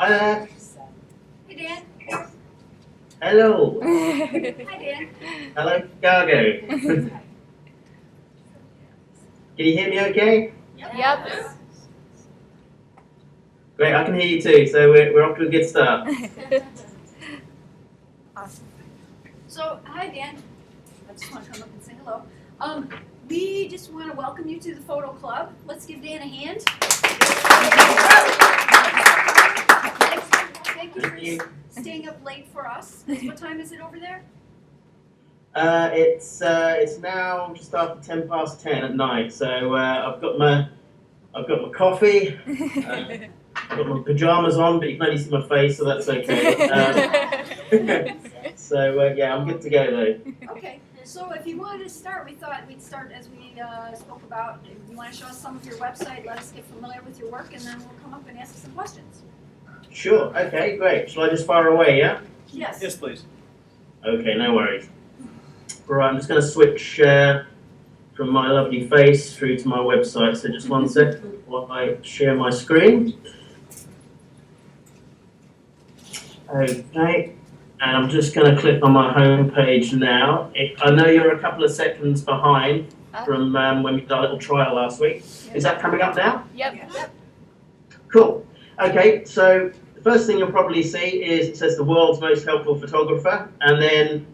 Uh, Hey, Dan. hello. Hi, Dan. Hello, Chicago. Can you hear me okay? Yep. Great, I can hear you too, so we're off to a good start. Awesome. So, hi, Dan. I just want to come up and say hello. We just want to welcome you to the photo club. Let's give Dan a hand. Thank you for staying up late for us. What time is it over there? It's now just after 10 past 10 at night, so I've got my coffee. I've got my pajamas on, but you can only see my face, so that's okay. So yeah, I'm good to go though. Okay. So if you wanted to start, we thought we'd start as we spoke about. You want to show us some of your website, let us get familiar with your work, and then we'll come up and ask some questions. Sure. Okay. Great. Shall I just fire away? Yeah. Yes. Yes, please. Okay. No worries. Right. I'm just going to switch from my lovely face through to my website. So just one second while I share my screen. Okay. And I'm just going to click on my home page now. I know you're a couple of seconds behind from when we did our little trial last week. Is that coming up now? Yep. Cool. Okay, so the first thing you'll probably see is it says the world's most helpful photographer, and then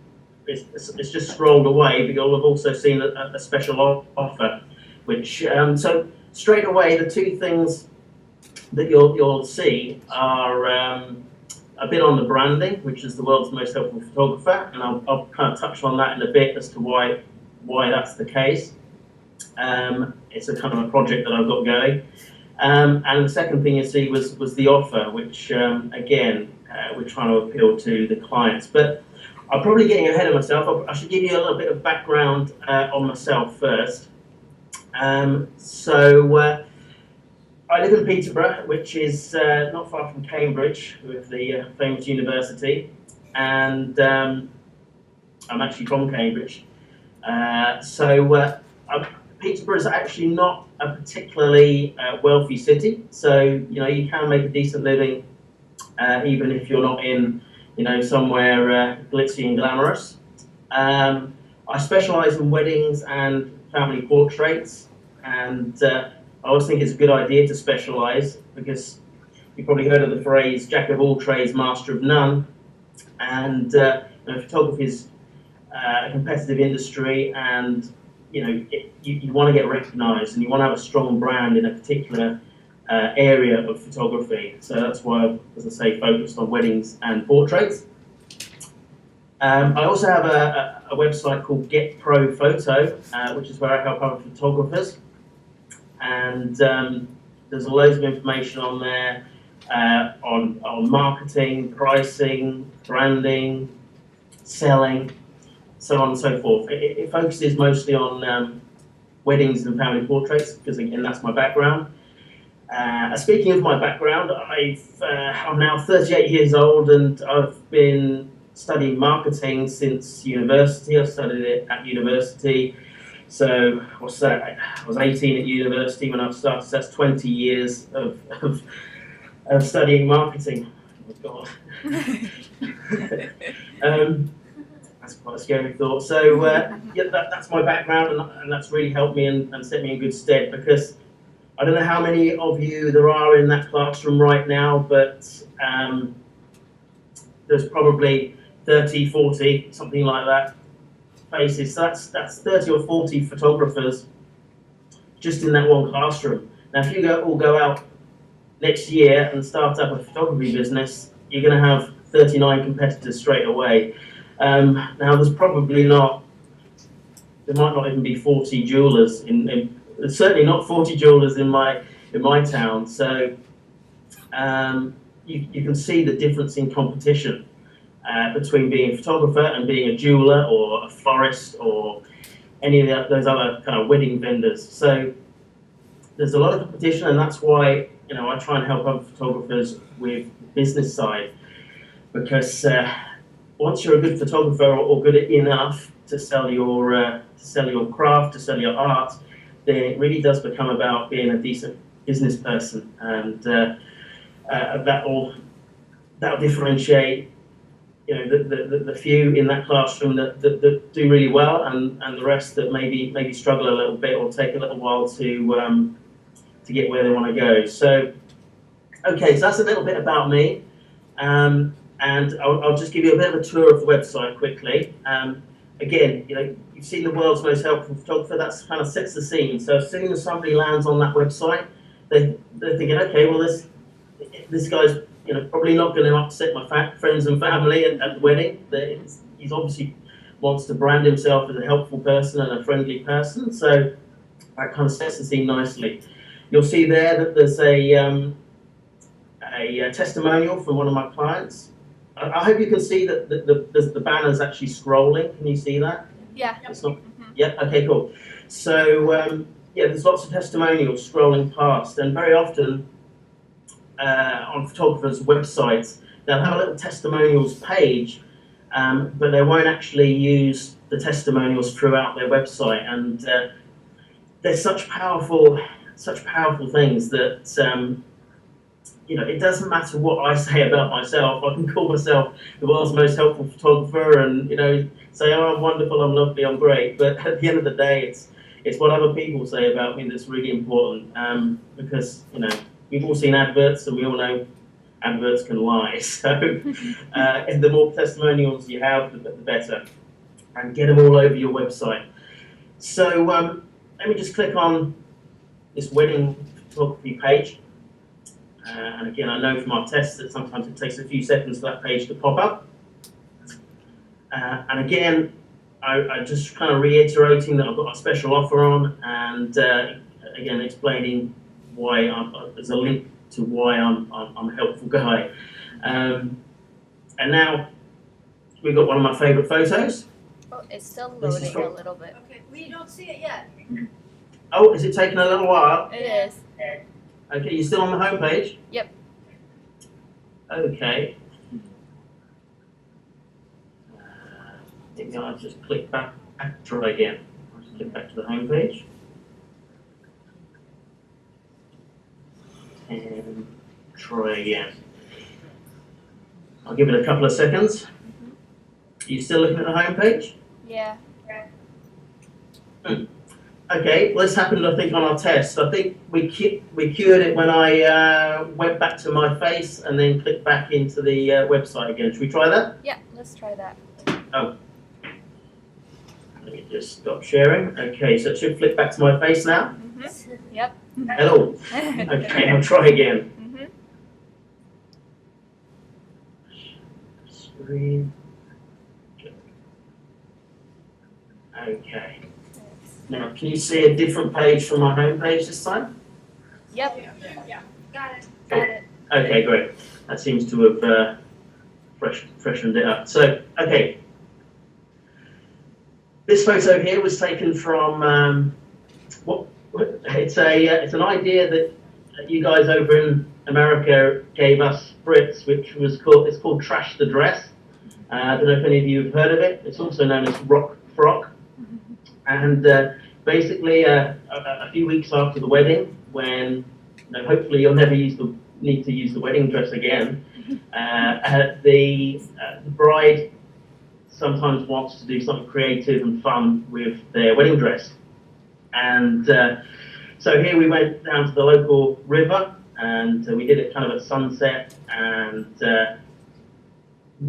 it's just scrolled away, but you'll have also seen a special offer, which, so straight away the two things that you'll see are a bit on the branding, which is the world's most helpful photographer, and I'll kind of touch on that in a bit as to why that's the case. It's a kind of a project that I've got going. And the second thing you see was the offer, which again, we're trying to appeal to the clients. But I'm probably getting ahead of myself. I should give you a little bit of background on myself first. I live in Peterborough, which is not far from Cambridge, with the famous university, and I'm actually from Cambridge. Peterborough is actually not a particularly wealthy city, so you can make a decent living even if you're not in somewhere glitzy and glamorous. I specialise in weddings and family portraits, and I always think it's a good idea to specialise, because you've probably heard of the phrase "jack of all trades, master of none," and photography is a competitive industry, and you want to get recognised, and you want to have a strong brand in a particular area of photography. So that's why I've, as I say, focused on weddings and portraits. I also have a website called Get Pro Photo, which is where I help other photographers. And there's loads of information on there on marketing, pricing, branding, selling, so on and so forth. It focuses mostly on weddings and family portraits, because again, that's my background. Speaking of my background, I'm now 38 years old, and I've been studying marketing since university. I studied it at university. So what's that? I was 18 at university when I started. So that's 20 years of studying marketing. Oh God. That's quite a scary thought. So yeah, that's my background, and that's really helped me and set me in good stead, because I don't know how many of you there are in that classroom right now, but there's probably 30, 40, something like that, faces. So that's 30 or 40 photographers just in that one classroom. Now, if you all go out next year and start up a photography business, you're going to have 39 competitors straight away. Now, there might not even be 40 jewelers certainly not 40 jewelers in my town. So you can see the difference in competition between being a photographer and being a jeweler or a florist or any of those other kind of wedding vendors. So there's a lot of competition, and that's why I try and help other photographers with the business side, because once you're a good photographer or good enough to sell your craft, to sell your art, then it really does become about being a decent business person, and that all that'll differentiate, you know, the few in that classroom that do really well, and the rest that maybe struggle a little bit or take a little while to get where they want to go. So, okay, so that's a little bit about me, and I'll just give you a bit of a tour of the website quickly. Again, you know, you've seen the world's most helpful photographer. That's kind of sets the scene. So as soon as somebody lands on that website, they're thinking, okay, well this guy's, you know, probably not going to upset my friends and family at the wedding. He's obviously wants to brand himself as a helpful person and a friendly person. So that kind of sets the scene nicely. You'll see there that there's a testimonial from one of my clients. I hope you can see that the banner's actually scrolling. Can you see that? Yeah. It's not. Yeah. Okay. Cool. So yeah, there's lots of testimonials scrolling past, and very often on photographers' websites they'll have a little testimonials page, but they won't actually use the testimonials throughout their website, and they're such powerful things that. You know, it doesn't matter what I say about myself. I can call myself the world's most helpful photographer, and you know, say, "Oh, I'm wonderful, I'm lovely, I'm great." But at the end of the day, it's what other people say about me that's really important. Because you know, we've all seen adverts, and we all know adverts can lie. So, and the more testimonials you have, the better, and get them all over your website. So, let me just click on this wedding photography page. And again, I know from our tests that sometimes it takes a few seconds for that page to pop up. And again, I just kind of reiterating that I've got a special offer on, and again explaining why there's a link to why I'm a helpful guy. And now we've got one of my favourite photos. Oh, it's still loading a little bit. Okay, we don't see it yet. Oh, is it taking a little while? It is. Okay, you're still on the home page? Yep. Okay. I think I'll just click back, try again. I'll just click back to the home page. And try again. I'll give it a couple of seconds. Are you still looking at the home page? Yeah. Okay, well, this happened, I think, on our test. I think we cured it when I went back to my face and then clicked back into the website again. Should we try that? Yeah, let's try that. Oh. Let me just stop sharing. Okay, so it should flick back to my face now. Mm-hmm. Yep. Hello. Okay, I'll try again. Screen. Okay. Now, can you see a different page from my home page this time? Yep. Yeah. Got it. Got it. Okay, great. That seems to have freshened it up. So, okay. This photo here was taken from it's an idea that you guys over in America gave us Brits, which was called Trash the Dress. I don't know if any of you have heard of it. It's also known as Rock Frock. And basically, a few weeks after the wedding, when hopefully you'll never need to use the wedding dress again, the bride sometimes wants to do something creative and fun with their wedding dress. And so here we went down to the local river, and we did it kind of at sunset, and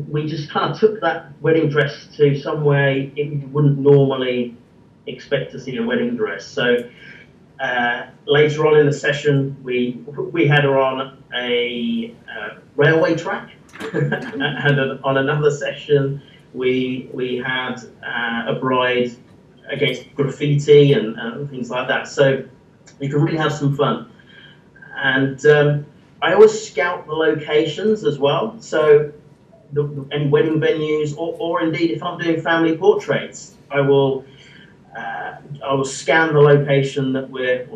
we just kind of took that wedding dress to somewhere you wouldn't normally expect to see a wedding dress. So later on in the session, we had her on a railway track, and on another session, we had a bride against graffiti and things like that. So you can really have some fun. And I always scout the locations as well. So any wedding venues, or indeed if I'm doing family portraits, I will scan the location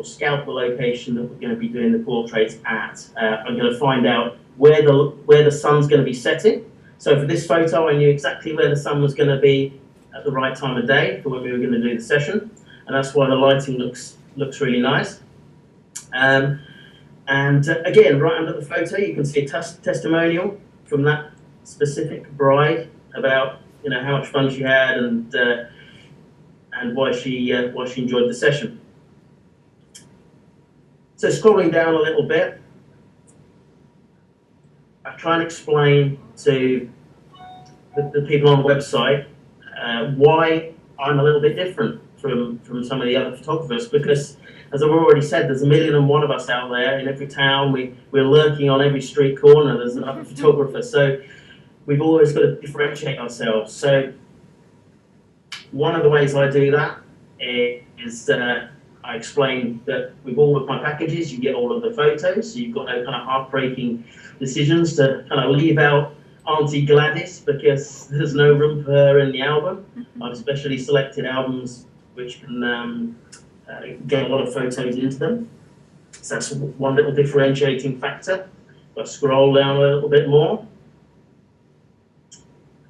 scout the location that we're going to be doing the portraits at. I'm going to find out where the sun's going to be setting. So for this photo, I knew exactly where the sun was going to be at the right time of day for when we were going to do the session, and that's why the lighting looks really nice. And again, right under the photo, you can see a testimonial from that specific bride about how much fun she had and why she enjoyed the session. So scrolling down a little bit, I try and explain to the people on the website why I'm a little bit different from some of the other photographers, because as I've already said, there's 1,000,001 of us out there in every town. We're lurking on every street corner. There's another photographer, so we've always got to differentiate ourselves. So one of the ways I do that is I explain that with all of my packages, you get all of the photos, so you've got no kind of heartbreaking decisions to kind of leave out Auntie Gladys because there's no room for her in the album. I've specially selected albums which can get a lot of photos into them. So that's one little differentiating factor. If I scroll down a little bit more,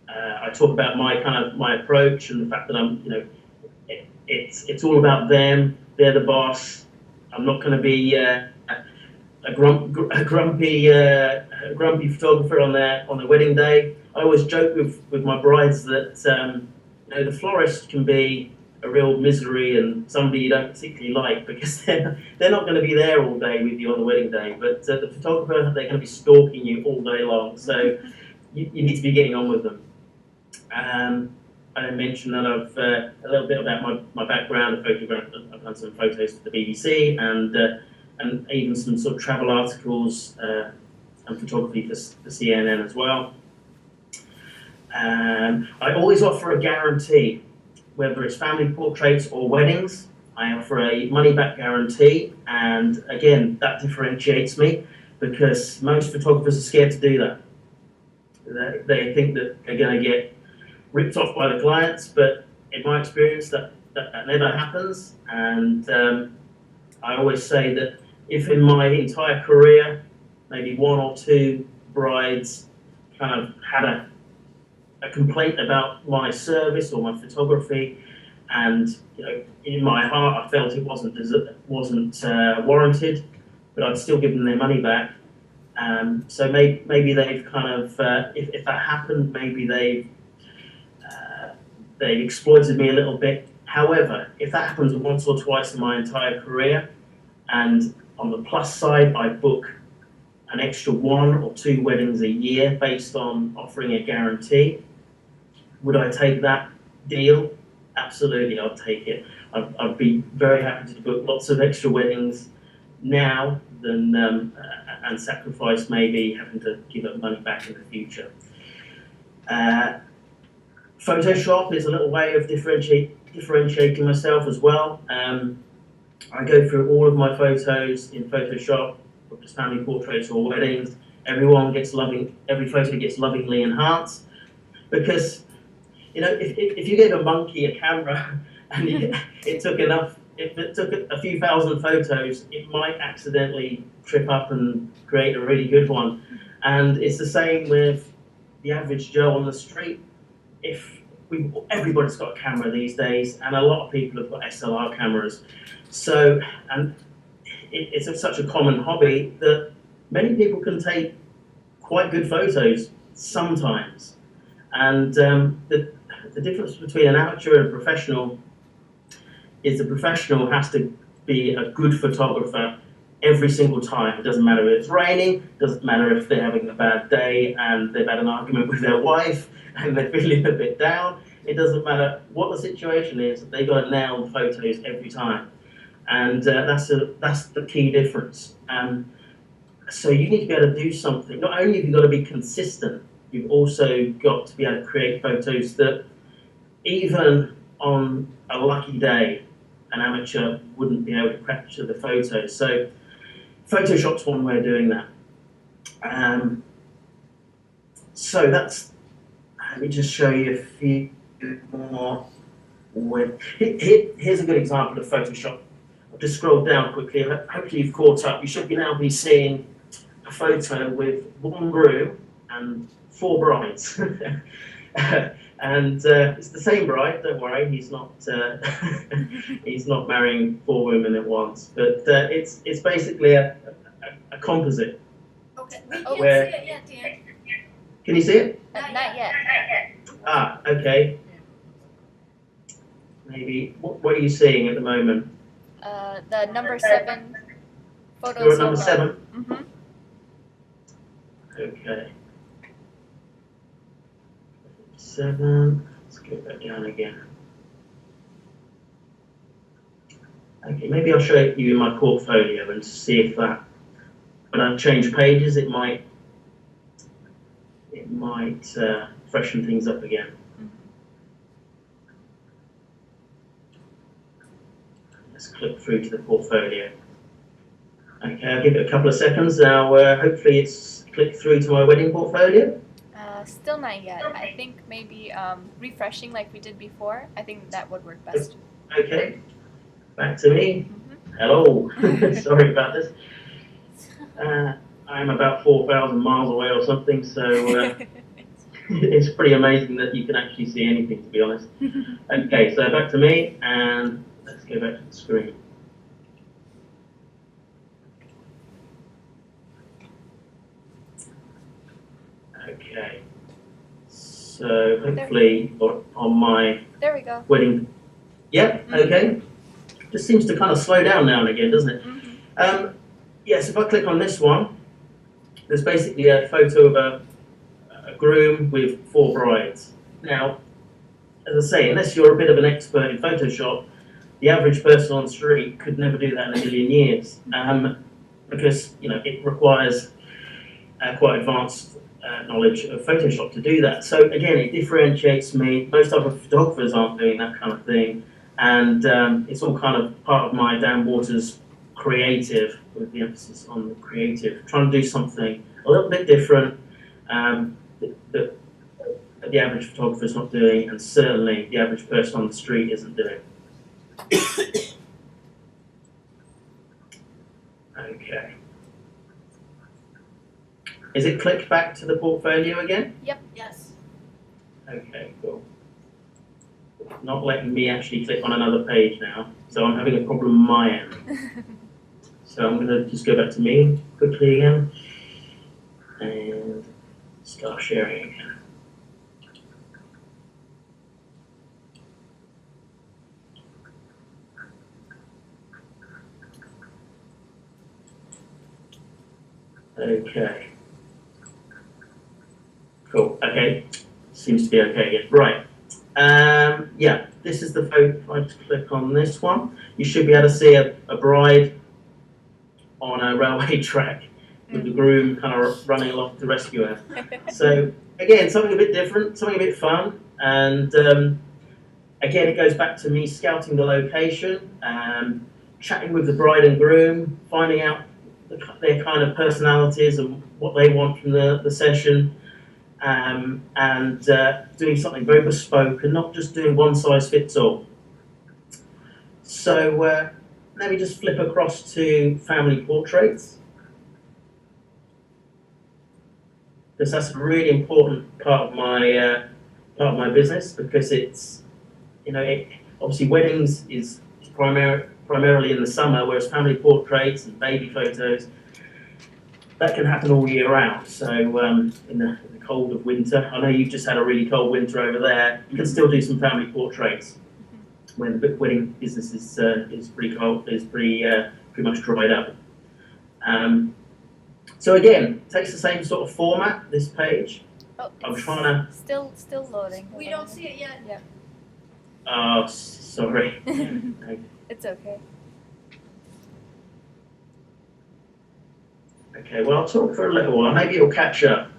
I talk about my approach and the fact that I'm, it's all about them. They're the boss. I'm not going to be a grumpy photographer on their wedding day. I always joke with my brides that the florist can be a real misery and somebody you don't particularly like because they're not going to be there all day with you on the wedding day. But the photographer, they're going to be stalking you all day long. So you need to be getting on with them. I mentioned that I've a little bit about my background. I've done some photos for the BBC and even some sort of travel articles and photography for CNN as well. I always offer a guarantee, whether it's family portraits or weddings. I offer a money-back guarantee, and again, that differentiates me because most photographers are scared to do that. They think that they're going to get ripped off by the clients, but in my experience, that never happens. And I always say that if in my entire career, maybe one or two brides kind of had a complaint about my service or my photography, and in my heart I felt it wasn't warranted, but I'd still give them their money back. So maybe they've kind of, if that happened, maybe they've exploited me a little bit. However, if that happens once or twice in my entire career, and on the plus side, I book an extra 1 or 2 weddings a year based on offering a guarantee, would I take that deal? Absolutely, I'll take it. I'd be very happy to book lots of extra weddings now than and sacrifice maybe having to give up money back in the future. Photoshop is a little way of differentiating myself as well. I go through all of my photos in Photoshop, whether it's family portraits or weddings. Every photo gets lovingly enhanced, because if you gave a monkey a camera and it took a few thousand photos, it might accidentally trip up and create a really good one. And it's the same with the average Joe on the street. Everybody's got a camera these days, and a lot of people have got SLR cameras. So, and it's such a common hobby that many people can take quite good photos sometimes. And the difference between an amateur and a professional is the professional has to be a good photographer every single time. It doesn't matter if it's raining, it doesn't matter if they're having a bad day and they've had an argument with their wife and they're feeling a bit down. It doesn't matter what the situation is, they've got to nail the photos every time. And that's the key difference. So you need to be able to do something. Not only have you got to be consistent, you've also got to be able to create photos that even on a lucky day, an amateur wouldn't be able to capture the photos. So Photoshop's one way of doing that. So let me just show you a few more. Here's a good example of Photoshop. I've just scrolled down quickly. Hopefully you've caught up. You should now be seeing a photo with 1 groom and 4 brides. And it's the same bride, don't worry, he's not he's not marrying 4 women at once, but it's basically a composite. Okay, we can't Where- see it yet, Dan. Can you see it? Not yet. Ah, okay. Maybe, what are you seeing at the moment? The number 7 photos. You're at number 7? Mm-hmm. Okay. 7, let's go back down again. Okay, maybe I'll show it you in my portfolio and see if that, when I change pages, it might freshen things up again. Let's click through to the portfolio. Okay, I'll give it a couple of seconds now. Hopefully it's clicked through to my wedding portfolio. Still not yet. I think maybe refreshing like we did before. I think that would work best. Okay, back to me. Mm-hmm. Hello, sorry about this. I'm about 4,000 miles away or something, so it's pretty amazing that you can actually see anything, to be honest. Okay, so back to me, and let's go back to the screen. Okay, so hopefully on my There we go. wedding. Yep, okay. Just seems to kind of slow down now and again, doesn't it? Mm-hmm. Yes, if I click on this one, there's basically a photo of a groom with 4 brides. Now, as I say, unless you're a bit of an expert in Photoshop, the average person on the street could never do that in a million years, because it requires quite advanced knowledge of Photoshop to do that. So again, it differentiates me. Most other photographers aren't doing that kind of thing, and it's all kind of part of my Dan Waters creative, with the emphasis on the creative, trying to do something a little bit different that the average photographer is not doing, and certainly the average person on the street isn't doing. Okay. Is it clicked back to the portfolio again? Yep. Yes. Okay, cool. Not letting me actually click on another page now, so I'm having a problem on my end. So I'm going to just go back to me quickly again and start sharing again. Okay. Cool. Okay. Seems to be okay again. Right. Yeah, this is the photo. If I just click on this one, you should be able to see a bride on a railway track with the groom kind of running along to rescue her. So again, something a bit different, something a bit fun, and again, it goes back to me scouting the location, chatting with the bride and groom, finding out their kind of personalities and what they want from the session, and doing something very bespoke and not just doing one size fits all. So let me just flip across to family portraits, because that's a really important part of my business, because it's obviously weddings is primarily in the summer, whereas family portraits and baby photos, that can happen all year round. So in the cold of winter, I know you've just had a really cold winter over there, you can still do some family portraits when the wedding business is pretty cold, is pretty much dried up. So again, it takes the same sort of format, this page. Oh, I'm trying to... Still loading. We don't see it yet. Yeah. Oh, sorry. It's okay. Okay, well, I'll talk for a little while. Maybe it'll catch up.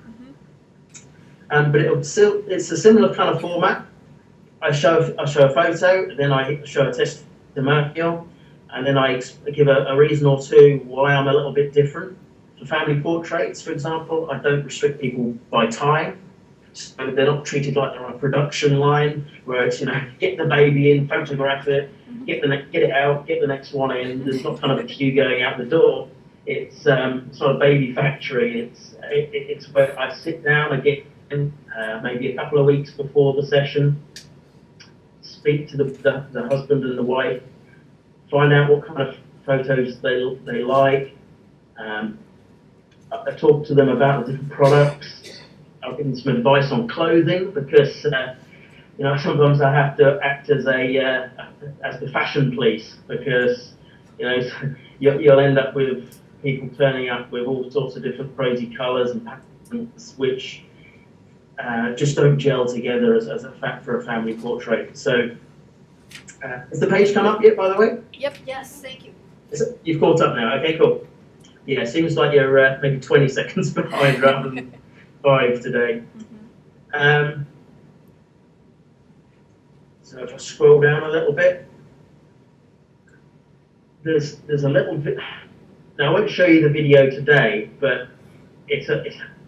But it's a similar kind of format. I show a photo, then I show a testimonial, and then I give a reason or two why I'm a little bit different. For family portraits, for example, I don't restrict people by time. So they're not treated like they're on a production line, where it's, get the baby in, photograph it, get it out, get the next one in. There's not kind of a queue going out the door. It's sort of baby factory. It's where I sit down, I get in, maybe a couple of weeks before the session, speak to the husband and the wife, find out what kind of photos they like. I talk to them about the different products. I I'll give them some advice on clothing because sometimes I have to act as the fashion police because you'll end up with people turning up with all sorts of different crazy colours and patterns which just don't gel together as for a family portrait. So, has the page come up yet, by the way? Yep. Yes. Thank you. You've caught up now. Okay, cool. Yeah, it seems like you're maybe 20 seconds behind rather than 5 today. So if I scroll down a little bit, there's a little bit. Now I won't show you the video today, but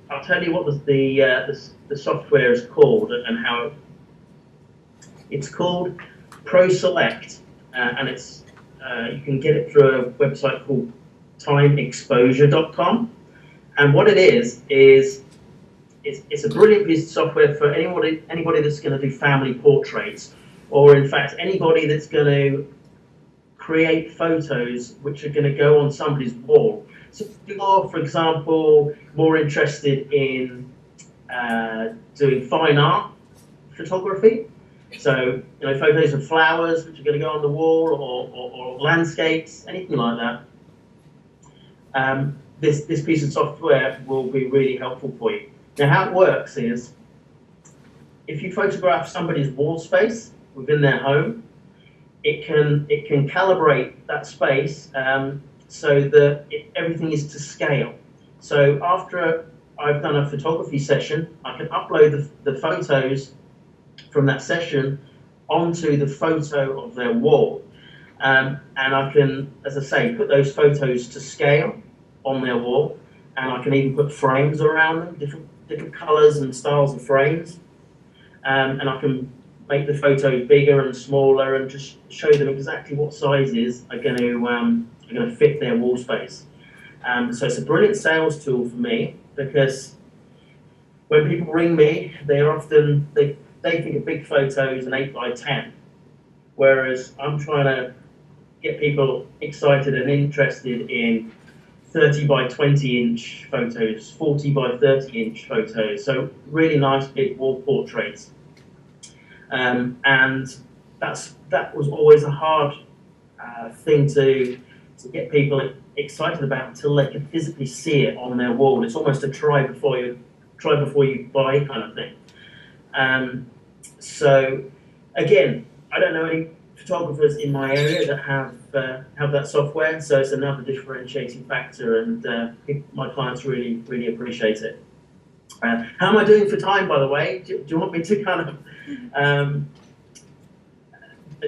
I'll tell you what the software is called and how it's called Pro Select, and it's you can get it through a website called timeexposure.com. And what it is it's a brilliant piece of software for anybody that's going to do family portraits, or in fact anybody that's going to create photos which are going to go on somebody's wall. So if you're, for example, more interested in doing fine art photography, so photos of flowers which are going to go on the wall, or landscapes, anything like that, this piece of software will be really helpful for you. Now, how it works is, if you photograph somebody's wall space within their home, it can calibrate that space so that everything is to scale. So after I've done a photography session, I can upload the photos from that session onto the photo of their wall, and I can, as I say, put those photos to scale on their wall, and I can even put frames around them, different colours and styles of frames, and I can make the photos bigger and smaller and just show them exactly what sizes are going to fit their wall space. So it's a brilliant sales tool for me, because when people ring me, they think of big photos and 8 by 10, whereas I'm trying to get people excited and interested in 30 by 20 inch photos, 40 by 30 inch photos, so really nice big wall portraits. And that was always a hard thing to get people excited about until they could physically see it on their wall. It's almost a try before you buy kind of thing. So again, I don't know any photographers in my area that have that software, so it's another differentiating factor, and my clients really appreciate it. How am I doing for time, by the way? Do you want me to kind of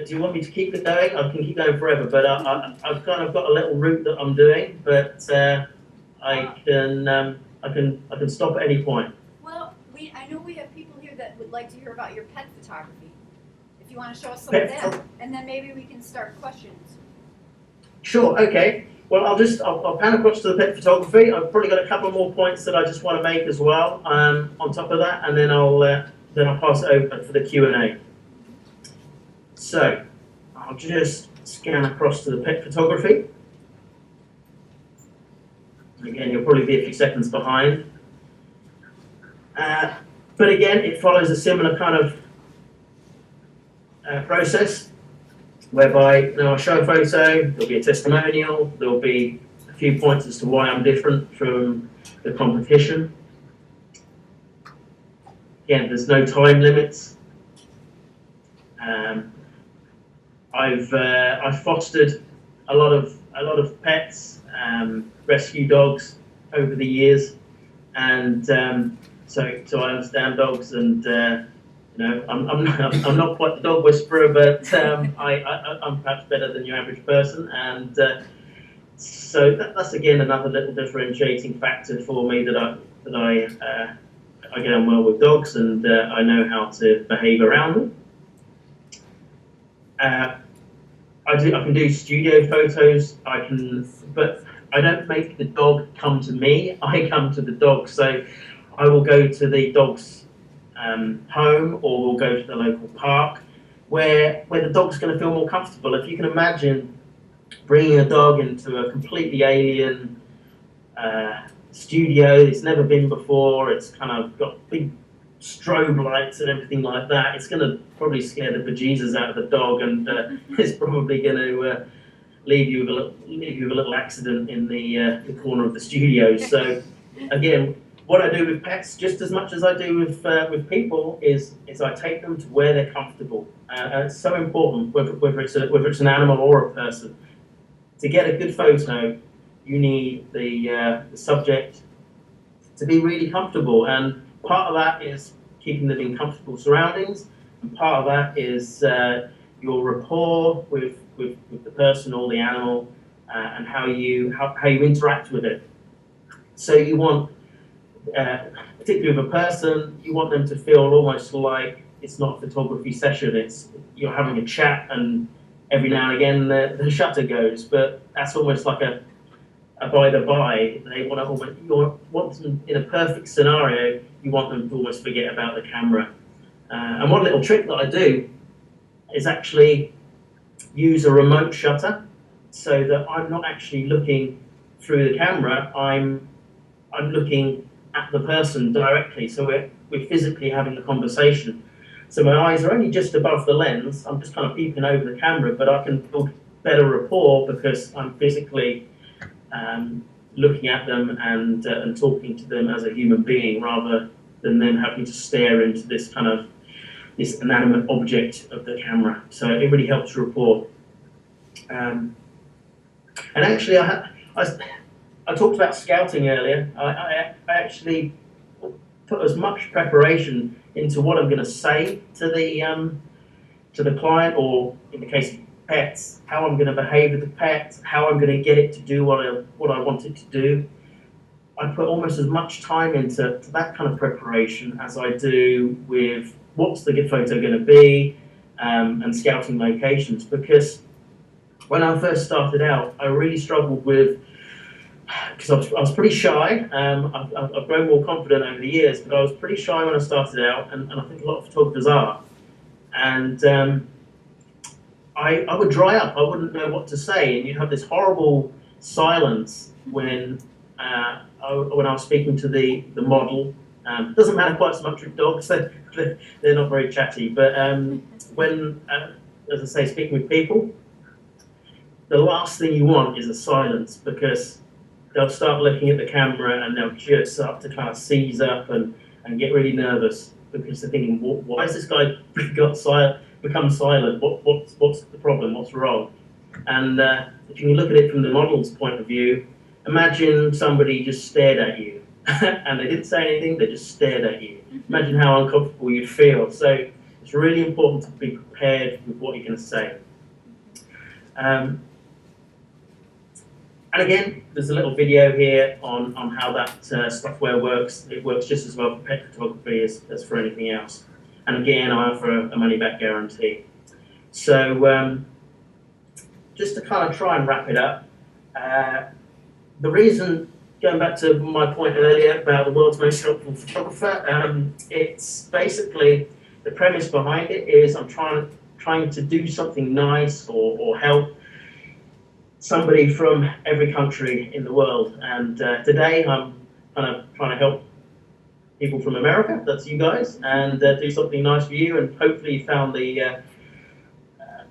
do you want me to keep it going? I can keep going forever, but I've kind of got a little route that I'm doing, but I can stop at any point. Well, I know we have people here that would like to hear about your pet photography. If you want to show us some of that, and then maybe we can start questions. Sure. Okay. Well, I'll pan across to the pet photography. I've probably got a couple more points that I just want to make as well on top of that, and then I'll pass it over for the Q&A. So I'll just scan across to the pet photography. Again, you'll probably be a few seconds behind. But again, it follows a similar kind of process, whereby I'll show a photo, there'll be a testimonial, there'll be a few points as to why I'm different from the competition. Again, there's no time limits. I've fostered a lot of pets, rescue dogs over the years, and so I understand dogs, and I'm not quite the dog whisperer, but I'm perhaps better than your average person, and so that's again another little differentiating factor for me, that I get on well with dogs, and I know how to behave around them. I can do studio photos. But I don't make the dog come to me. I come to the dog. So I will go to the dog's home, or we'll go to the local park where the dog's going to feel more comfortable. If you can imagine bringing a dog into a completely alien studio. It's never been before. It's kind of got big strobe lights and everything like that. It's going to probably scare the bejesus out of the dog, and it's probably going to leave you with a little accident in the corner of the studio. So again, what I do with pets, just as much as I do with people, is I take them to where they're comfortable. And it's so important, whether it's an animal or a person. To get a good photo, you need the subject to be really comfortable, and part of that is keeping them in comfortable surroundings, and part of that is your rapport with the person or the animal, and how you interact with it. So you want, particularly with a person, you want them to feel almost like it's not a photography session. It's you're having a chat, and every now and again the shutter goes, but that's almost like a by the by. They want them in a perfect scenario. You want them to almost forget about the camera. And one little trick that I do is actually use a remote shutter, so that I'm not actually looking through the camera. I'm looking at the person directly. So we're physically having a conversation. So my eyes are only just above the lens. I'm just kind of peeping over the camera, but I can build better rapport because I'm physically looking at them and talking to them as a human being, rather than them having to stare into this inanimate object of the camera. So it really helps rapport. And actually, I talked about scouting earlier. I actually put as much preparation into what I'm going to say to the client, or in the case of pets, how I'm going to behave with the pet, how I'm going to get it to do what I want it to do. I put almost as much time into that kind of preparation as I do with what's the good photo going to be, and scouting locations. Because when I first started out, I really struggled with, because I was pretty shy. I've grown more confident over the years, but I was pretty shy when I started out, and I think a lot of photographers are. And I would dry up. I wouldn't know what to say, and you'd have this horrible silence when I was speaking to the model. Doesn't matter quite so much with dogs; they're not very chatty. But when, as I say, speaking with people, the last thing you want is a silence, because they'll start looking at the camera and they'll just start to kind of seize up and get really nervous, because they're thinking, why has this guy become silent? What's the problem? What's wrong? And if you look at it from the model's point of view, imagine somebody just stared at you and they didn't say anything, they just stared at you. Imagine how uncomfortable you'd feel. So it's really important to be prepared with what you're going to say. And again, there's a little video here on how that software works. It works just as well for pet photography as for anything else. And again, I offer a money-back guarantee. So just to kind of try and wrap it up, the reason, going back to my point earlier about the world's most helpful photographer, it's basically, the premise behind it is I'm trying to do something nice or help somebody from every country in the world. And today I'm kind of trying to help people from America, that's you guys, and do something nice for you. And hopefully you found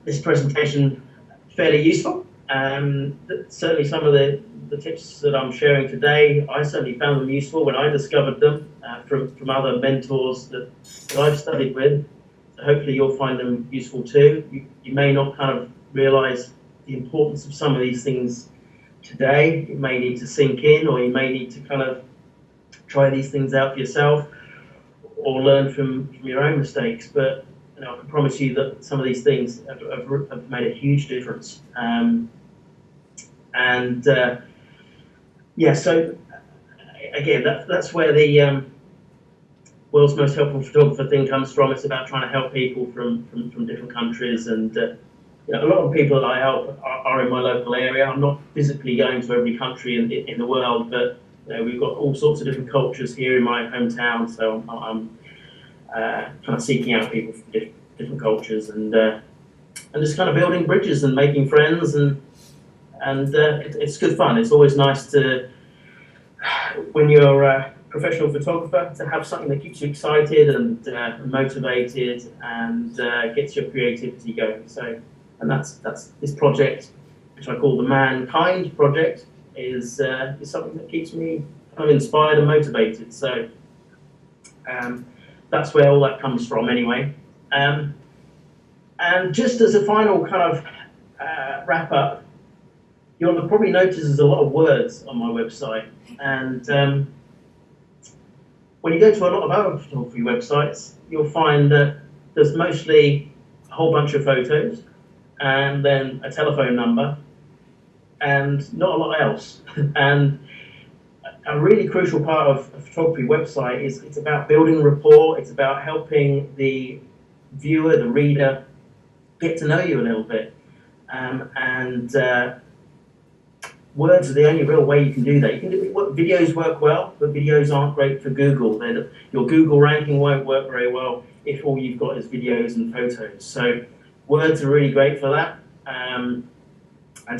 this presentation fairly useful. Certainly some of the tips that I'm sharing today, I certainly found them useful when I discovered them from other mentors that I've studied with. So hopefully you'll find them useful too. You may not kind of realize the importance of some of these things today. You may need to sink in, or you may need to kind of try these things out for yourself, or learn from your own mistakes. But I can promise you that some of these things have made a huge difference. So again, that's where the world's most helpful photographer thing comes from. It's about trying to help people from different countries, and a lot of people that I help are in my local area. I'm not physically going to every country in the world, but we've got all sorts of different cultures here in my hometown, so I'm kind of seeking out people from different cultures, and just kind of building bridges and making friends, and it's good fun. It's always nice to when you're a professional photographer, to have something that keeps you excited and motivated and gets your creativity going. So, and that's this project, which I call the Mankind Project, is something that keeps me kind of inspired and motivated. So that's where all that comes from, anyway. And just as a final kind of wrap up, you'll probably notice there's a lot of words on my website, and when you go to a lot of other photography websites, you'll find that there's mostly a whole bunch of photos and then a telephone number and not a lot else. And a really crucial part of a photography website is it's about building rapport, it's about helping the viewer, the reader, get to know you a little bit. Words are the only real way you can do that. You can do videos work well, but videos aren't great for Google. Your Google ranking won't work very well if all you've got is videos and photos. So words are really great for that. And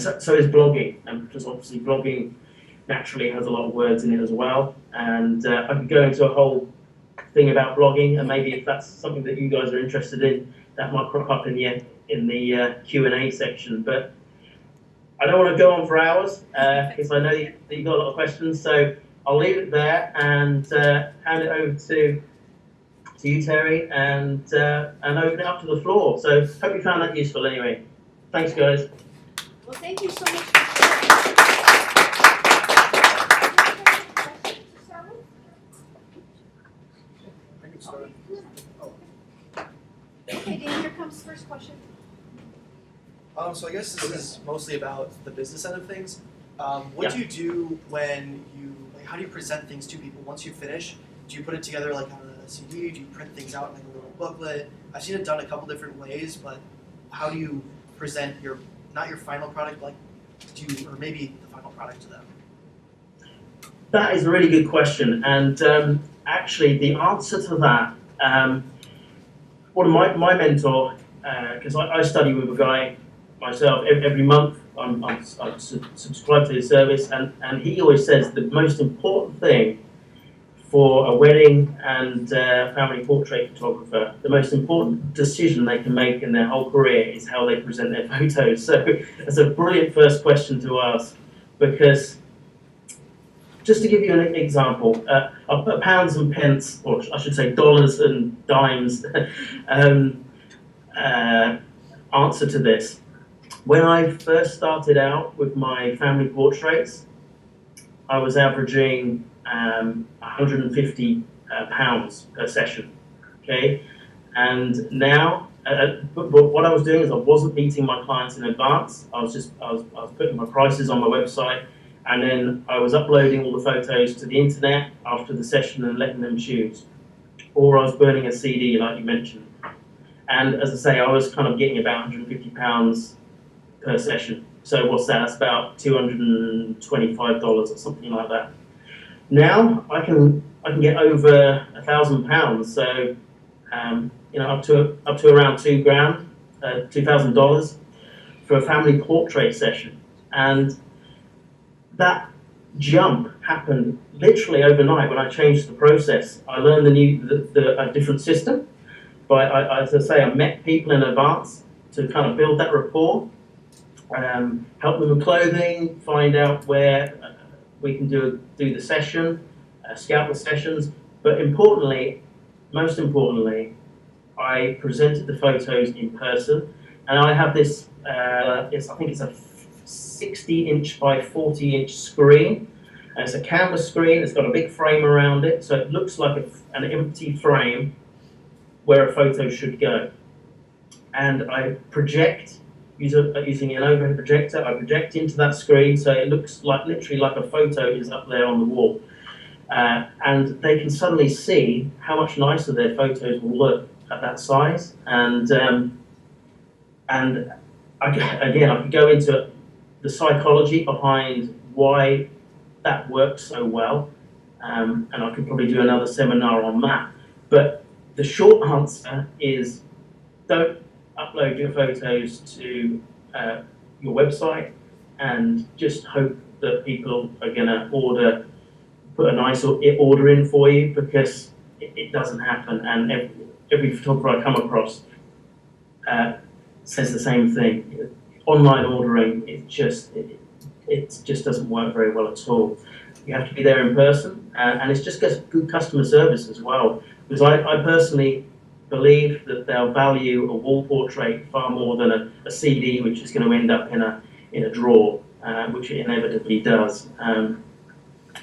so is blogging, because obviously blogging naturally has a lot of words in it as well. And I could go into a whole thing about blogging, and maybe if that's something that you guys are interested in, that might crop up in the Q&A section. But I don't want to go on for hours because I know that you've got a lot of questions. So I'll leave it there and hand it over to you, Terry, and open it up to the floor. So hope you found that useful anyway. Thanks, guys. Well, thank you so much for sharing. Okay, Dan, here comes the first question. So I guess this is mostly about the business end of things. What do you do when how do you present things to people once you finish? Do you put it together like on a CD? Do you print things out in like a little booklet? I've seen it done a couple different ways, but how do you present not your final product, like or maybe the final product to them? That is a really good question, and actually the answer to that, one of my mentor, because I study with a guy myself every month. I subscribe to his service, and he always says the most important thing for a wedding and family portrait photographer, the most important decision they can make in their whole career is how they present their photos. So that's a brilliant first question to ask, because just to give you an example, I'll put pounds and pence, or I should say dollars and dimes, answer to this. When I first started out with my family portraits, I was averaging 150 pounds per session, okay? And now, but what I was doing is I wasn't meeting my clients in advance. I was putting my prices on my website, and then I was uploading all the photos to the internet after the session and letting them choose. Or I was burning a CD, like you mentioned. And as I say, I was kind of getting about 150 pounds per session. So what's that? That's about $225 or something like that. Now I can get over £1,000. So up to around $2,000 for a family portrait session, and that jump happened literally overnight when I changed the process. I learned a different system, but as I say, I met people in advance to kind of build that rapport. Help them with clothing, find out where we can do the session, scout the sessions, but most importantly, I presented the photos in person, and I have this, I think it's a 60-inch by 40-inch screen, and it's a canvas screen. It's got a big frame around it, so it looks like an empty frame where a photo should go. And I project, using an overhead projector, I project into that screen so it looks literally like a photo is up there on the wall. And they can suddenly see how much nicer their photos will look at that size. And I could go into the psychology behind why that works so well, and I could probably do another seminar on that. But the short answer is, don't upload your photos to your website and just hope that people are going to order put a nice order in for you, because it doesn't happen. And every photographer I come across says the same thing. Online ordering, it just doesn't work very well at all. You have to be there in person, and it's just good customer service as well. Because I personally believe that they'll value a wall portrait far more than a CD, which is going to end up in a drawer, which it inevitably does. And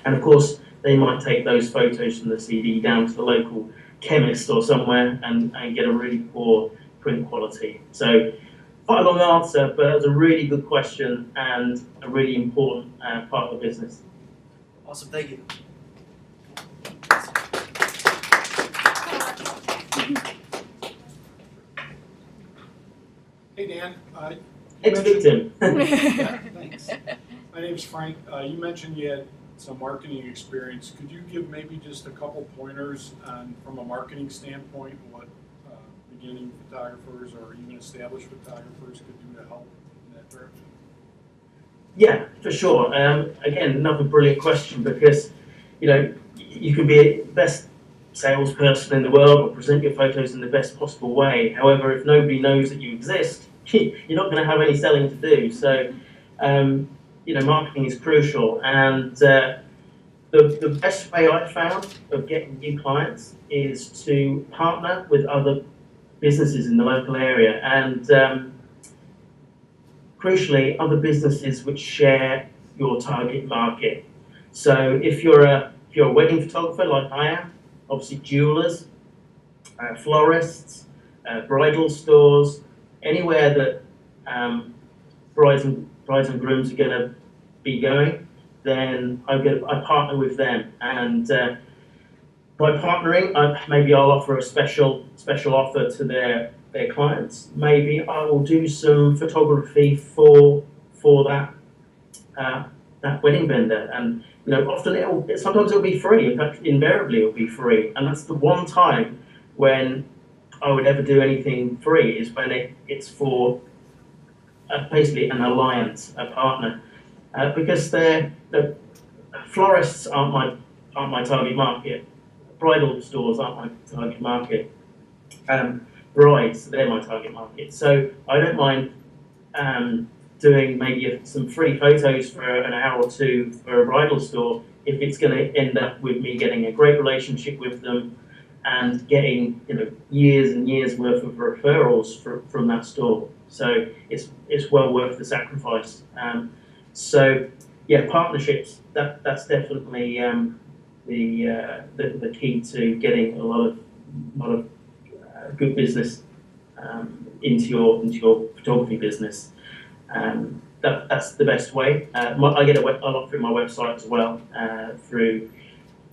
of course, they might take those photos from the CD down to the local chemist or somewhere and get a really poor print quality. So, quite a long answer, but it was a really good question and a really important part of the business. Awesome, thank you. Hey Dan. It's Tim. Yeah, thanks. My name's Frank. You mentioned you had some marketing experience. Could you give maybe just a couple pointers on, from a marketing standpoint, what beginning photographers or even established photographers could do to help in that direction? Yeah, for sure. Again, another brilliant question, because you can be the best salesperson in the world or present your photos in the best possible way. However, if nobody knows that you exist, you're not going to have any selling to do. So, marketing is crucial. And the best way I've found of getting new clients is to partner with other businesses in the local area, and crucially, other businesses which share your target market. So if you're a wedding photographer like I am, obviously jewelers, florists, bridal stores, anywhere that brides and grooms are going to be going, then I partner with them. And by partnering, maybe I'll offer a special offer to their clients. Maybe I will do some photography for that wedding vendor, and often sometimes it'll be free. In fact, invariably it'll be free, and that's the one time when I would ever do anything free, is when it's for basically an alliance, a partner, because the florists aren't my target market, bridal stores aren't my target market, brides, they're my target market. So I don't mind doing maybe some free photos for an hour or two for a bridal store if it's going to end up with me getting a great relationship with them and getting years and years worth of referrals from that store. So it's well worth the sacrifice. So yeah, partnerships, that's definitely the key to getting a lot of good business into your photography business. That's the best way. I'll offer it my website as well through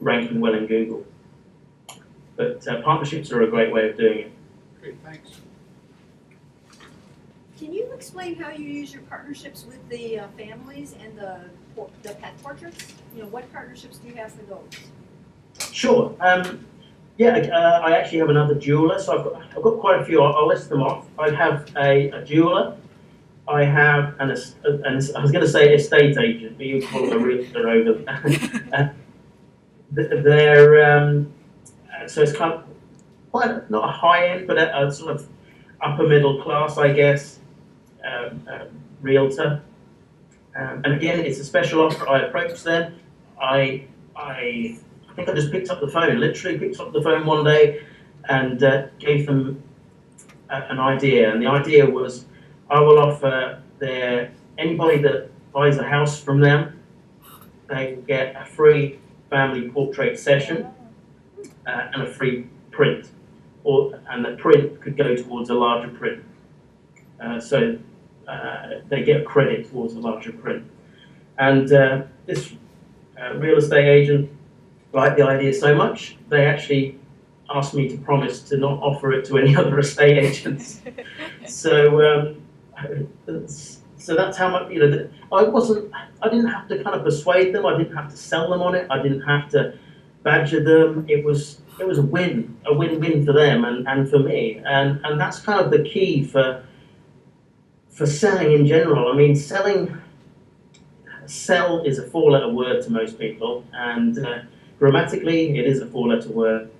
ranking well in Google. But partnerships are a great way of doing it. Great, thanks. Can you explain how you use your partnerships with the families and the pet portraits? What partnerships do you have for those? Sure. I actually have another jeweler, so I've got quite a few. I'll list them off. I have a jeweler. I have I was going to say estate agent, but you call them a realtor over there. So it's kind of quite not a high end, but a sort of upper middle class, I guess, realtor. And again, it's a special offer. I approached them. I think I just literally picked up the phone one day and gave them an idea. And the idea was, I will offer anybody that buys a house from them, they will get a free family portrait session and a free print, and the print could go towards a larger print. So they get credit towards a larger print. And this real estate agent liked the idea so much, they actually asked me to promise to not offer it to any other estate agents. So that's how much, I didn't have to kind of persuade them, I didn't have to sell them on it, I didn't have to badger them. It was a win-win for them and for me. And that's kind of the key for selling in general. I mean, selling, Sell is a four-letter word to most people, and grammatically it is a four-letter word.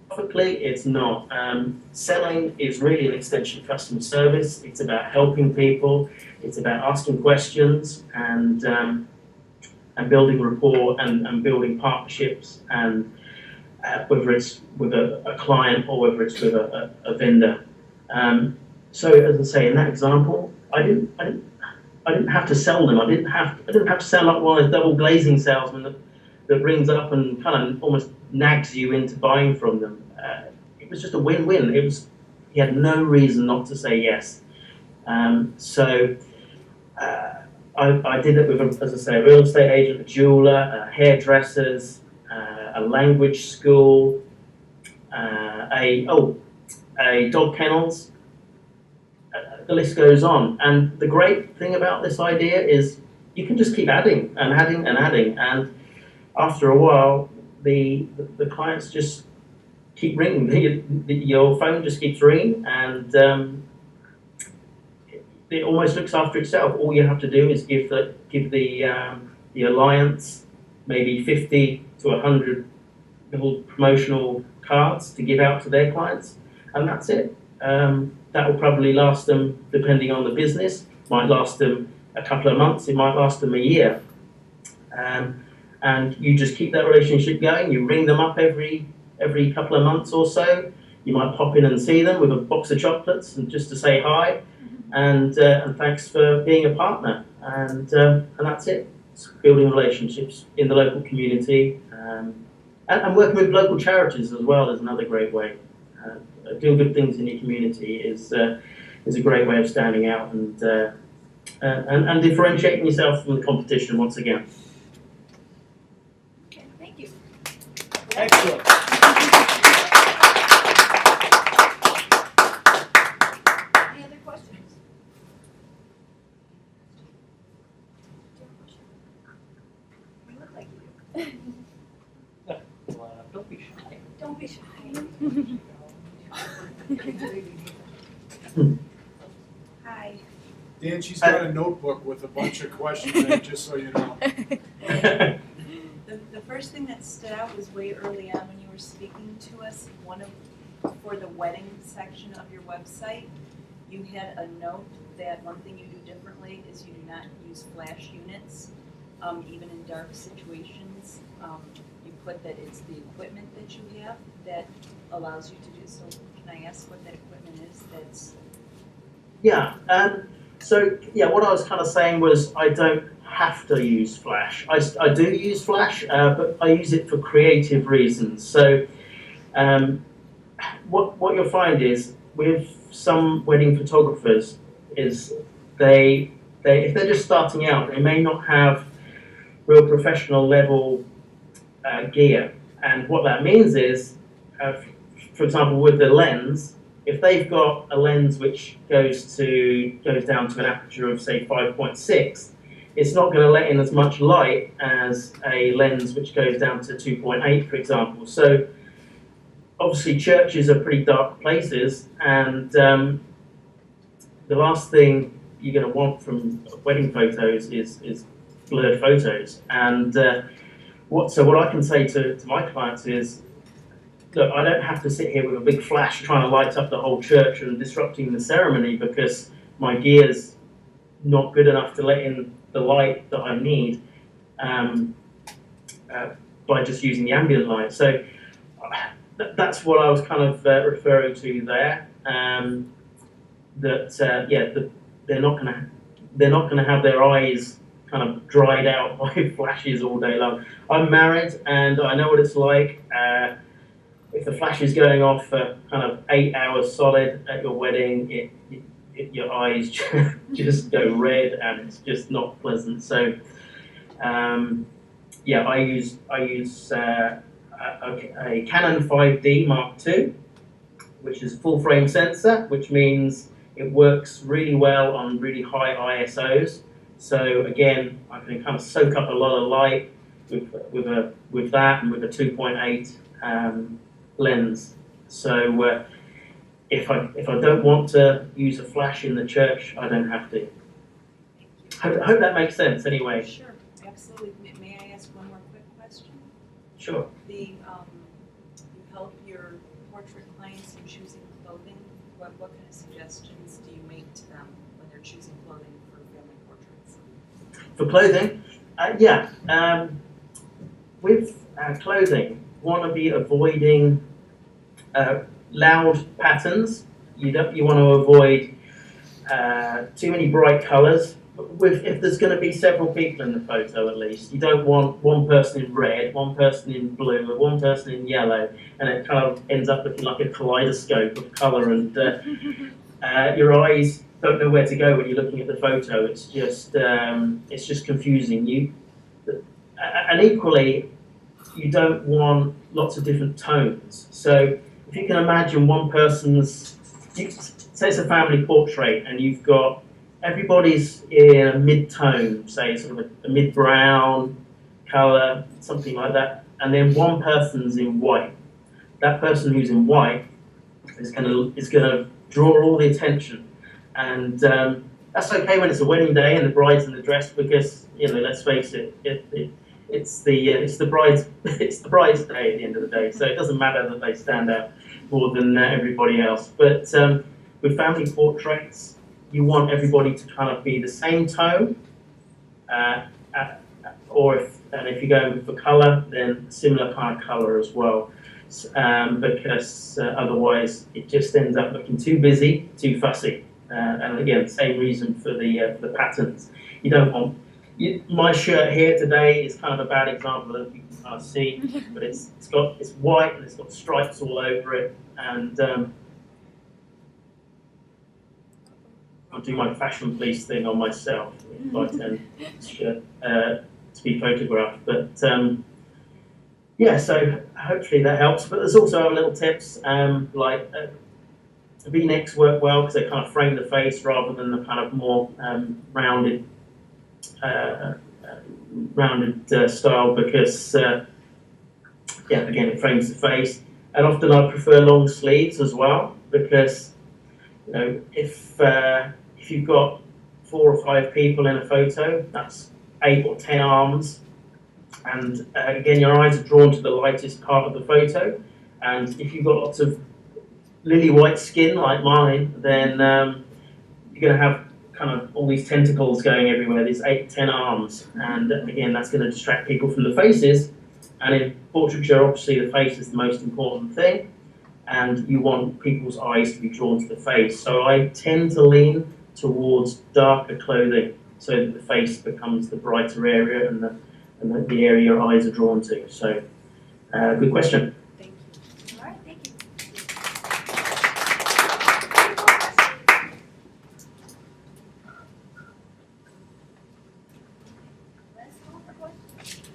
Graphically, it's not. Selling is really an extension of customer service. It's about helping people. It's about asking questions and building rapport and building partnerships, and whether it's with a client or whether it's with a vendor. So as I say, in that example, I didn't have to sell them. I didn't have to sell up one of those double glazing salesmen that rings up and kind of almost nags you into buying from them. It was just a win-win. He had no reason not to say yes. So I did it with, as I say, a real estate agent, a jeweler, hairdressers, a language school, a dog kennels. The list goes on. And the great thing about this idea is you can just keep adding and adding and adding. And after a while, the clients just keep ringing. Your phone just keeps ringing, and it almost looks after itself. All you have to do is give the alliance maybe 50 to 100 little promotional cards to give out to their clients, and that's it. That will probably last them, depending on the business, might last them a couple of months, it might last them a year. And you just keep that relationship going. You ring them up every couple of months or so. You might pop in and see them with a box of chocolates and just to say hi, and thanks for being a partner. And that's it. It's building relationships in the local community, and working with local charities as well is another great way. Doing good things in your community is a great way of standing out and differentiating yourself from the competition once again. Okay, thank you. Excellent. Any other questions? You look like you do. Don't be shy. Don't be shy. Hi. Dan, she's got a notebook with a bunch of questions in it, just so you know. The first thing that stood out was way early on when you were speaking to us, for the wedding section of your website, you had a note that one thing you do differently is you do not use flash units, even in dark situations. You put that it's the equipment that you have that allows you to do so. Can I ask what that equipment is that's... Yeah. So what I was kind of saying was I don't have to use Flash. I do use Flash, but I use it for creative reasons. So what you'll find is with some wedding photographers is if they're just starting out, they may not have real professional level gear. And what that means is, for example, with the lens, if they've got a lens which goes down to an aperture of say 5.6, it's not going to let in as much light as a lens which goes down to 2.8, for example. So obviously churches are pretty dark places, and the last thing you're going to want from wedding photos is blurred photos. And what I can say to my clients is, look, I don't have to sit here with a big flash trying to light up the whole church and disrupting the ceremony because my gear's not good enough to let in the light that I need by just using the ambient light. So that's what I was kind of referring to there. They're not going to have their eyes kind of dried out by flashes all day long. I'm married and I know what it's like. If the flash is going off for kind of 8 hours solid at your wedding, your eyes just go red and it's just not pleasant. So, I use a Canon 5D Mark II, which is a full frame sensor, which means it works really well on really high ISOs. So again, I can kind of soak up a lot of light with that and with a 2.8 lens. So if I don't want to use a flash in the church, I don't have to. Hope that makes sense anyway. Sure, absolutely. May I ask one more quick question? Sure. You help your portrait clients in choosing clothing. What kind of suggestions do you make to them when they're choosing clothing for family portraits? For clothing, yeah. With clothing, want to be avoiding loud patterns. You want to avoid too many bright colours. If there's going to be several people in the photo, at least you don't want one person in red, one person in blue, or one person in yellow, and it kind of ends up looking like a kaleidoscope of colour, and your eyes don't know where to go when you're looking at the photo. It's just confusing you. And equally, you don't want lots of different tones. So if you can imagine one person's, say it's a family portrait, and you've got everybody's in a mid-tone, say sort of a mid-brown colour, something like that, and then one person's in white. That person who's in white is going to draw all the attention, and that's okay when it's a wedding day and the bride's in the dress, because let's face it, it's the bride's day at the end of the day, so it doesn't matter that they stand out more than everybody else. But with family portraits, you want everybody to kind of be the same tone, or if you're going for colour, then similar kind of colour as well, because otherwise it just ends up looking too busy, too fussy. And again, same reason for the patterns. You don't want my shirt here today is kind of a bad example that you can kind of see, but it's white and it's got stripes all over it, and I'll do my fashion police thing on myself if I tend to be photographed. But yeah, so hopefully that helps. But there's also little tips like V-necks work well because they kind of frame the face rather than the kind of more rounded style, because yeah, again, it frames the face. And often I prefer long sleeves as well, because if you've got 4 or 5 people in a photo, that's 8 or 10 arms, and again, your eyes are drawn to the lightest part of the photo. And if you've got lots of lily white skin like mine, then you're going to have kind of all these tentacles going everywhere, these 8 to 10 arms, and again, that's going to distract people from the faces. And in portraiture, obviously the face is the most important thing, and you want people's eyes to be drawn to the face. So I tend to lean towards darker clothing so that the face becomes the brighter area and the area your eyes are drawn to. So good question. Thank you. All right, thank you. Let's go for questions.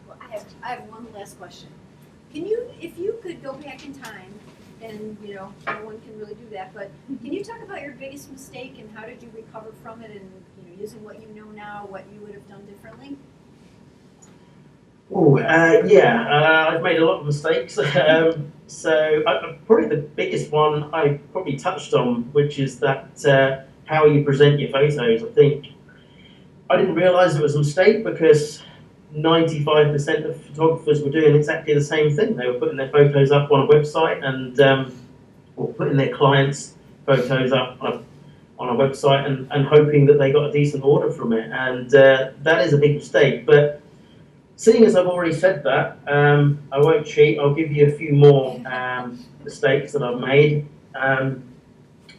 Well, I have one last question. If you could go back in time, and no one can really do that, but can you talk about your biggest mistake and how did you recover from it, and using what you know now, what you would have done differently? Oh, yeah, I've made a lot of mistakes. So probably the biggest one I probably touched on, which is that how you present your photos. I think I didn't realise it was a mistake because 95% of photographers were doing exactly the same thing. They were putting their photos up on a website and or putting their clients' photos up on a website and hoping that they got a decent order from it. And that is a big mistake. But seeing as I've already said that, I won't cheat. I'll give you a few more mistakes that I've made.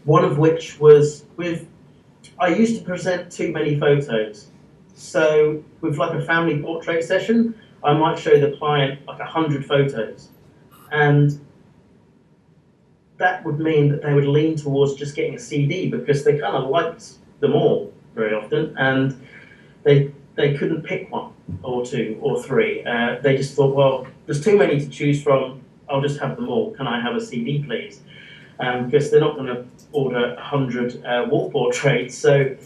One of which was I used to present too many photos. So with like a family portrait session, I might show the client like 100 photos. And that would mean that they would lean towards just getting a CD because they kind of liked them all very often, and they couldn't pick one or 2 or 3. They just thought, well, there's too many to choose from, I'll just have them all. Can I have a CD, please? Because they're not going to order 100 wall portraits. So